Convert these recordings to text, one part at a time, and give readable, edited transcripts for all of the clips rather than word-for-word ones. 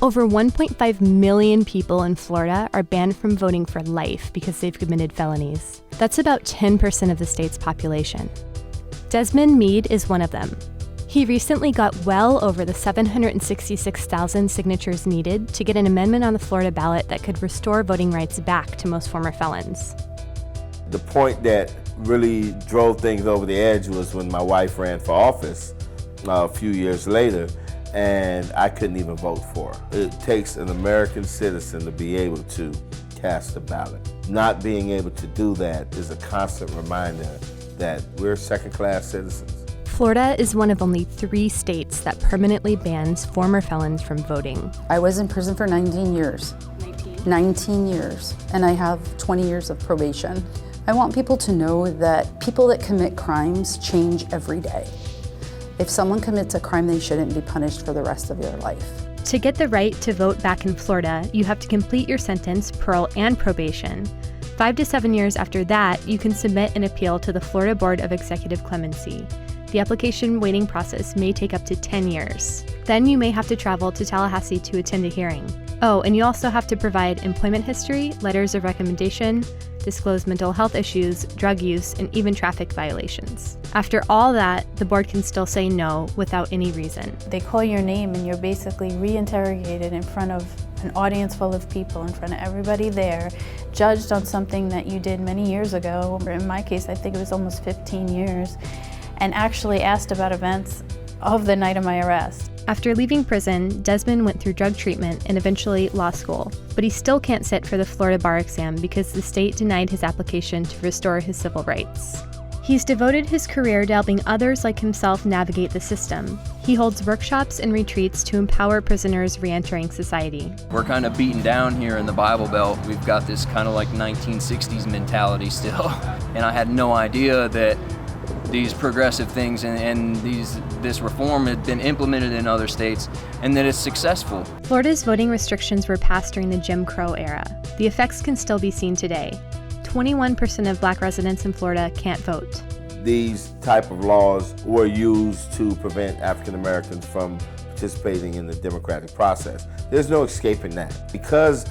Over 1.5 million people in Florida are banned from voting for life because they've committed felonies. That's about 10% of the state's population. Desmond Meade is one of them. He recently got well over the 766,000 signatures needed to get an amendment on the Florida ballot that could restore voting rights back to most former felons. The point that really drove things over the edge was when my wife ran for office a few years later, and I couldn't even vote for her. It takes an American citizen to be able to cast a ballot. Not being able to do that is a constant reminder that we're second-class citizens. Florida is one of only 3 states that permanently bans former felons from voting. I was in prison for 19 years. 19 years, and I have 20 years of probation. I want people to know that people that commit crimes change every day. If someone commits a crime, they shouldn't be punished for the rest of their life. To get the right to vote back in Florida, you have to complete your sentence, parole, and probation. 5 to 7 years after that, you can submit an appeal to the Florida Board of Executive Clemency. The application waiting process may take up to 10 years. Then you may have to travel to Tallahassee to attend a hearing. Oh, and you also have to provide employment history, letters of recommendation, disclose mental health issues, drug use, and even traffic violations. After all that, the board can still say no without any reason. They call your name and you're basically re-interrogated in front of an audience full of people, in front of everybody there, judged on something that you did many years ago. In my case, I think it was almost 15 years, and actually asked about events of the night of my arrest. After leaving prison, Desmond went through drug treatment and eventually law school, but he still can't sit for the Florida bar exam because the state denied his application to restore his civil rights. He's devoted his career to helping others like himself navigate the system. He holds workshops and retreats to empower prisoners re-entering society. We're kind of beaten down here in the Bible Belt. We've got this kind of like 1960s mentality still, and I had no idea that these progressive things and this reform had been implemented in other states and that it's successful. Florida's voting restrictions were passed during the Jim Crow era. The effects can still be seen today. 21% of Black residents in Florida can't vote. These type of laws were used to prevent African Americans from participating in the democratic process. There's no escaping that. Because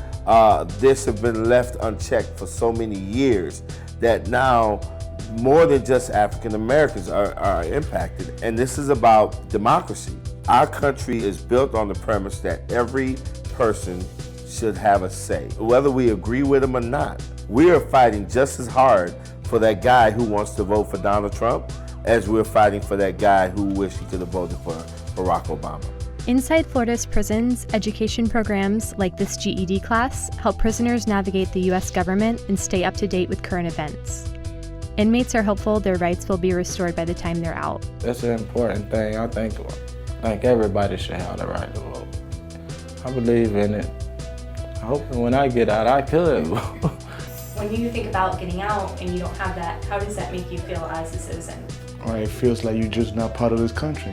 this has been left unchecked for so many years that now more than just African Americans are impacted. And this is about democracy. Our country is built on the premise that every person should have a say, whether we agree with them or not. We are fighting just as hard for that guy who wants to vote for Donald Trump as we're fighting for that guy who wished he could have voted for Barack Obama. Inside Florida's prisons, education programs like this GED class help prisoners navigate the U.S. government and stay up to date with current events. Inmates are hopeful their rights will be restored by the time they're out. That's an important thing. I think everybody should have the right to vote. I believe in it. I hope when I get out, I could. When you think about getting out and you don't have that, how does that make you feel as a citizen? It feels like you're just not part of this country.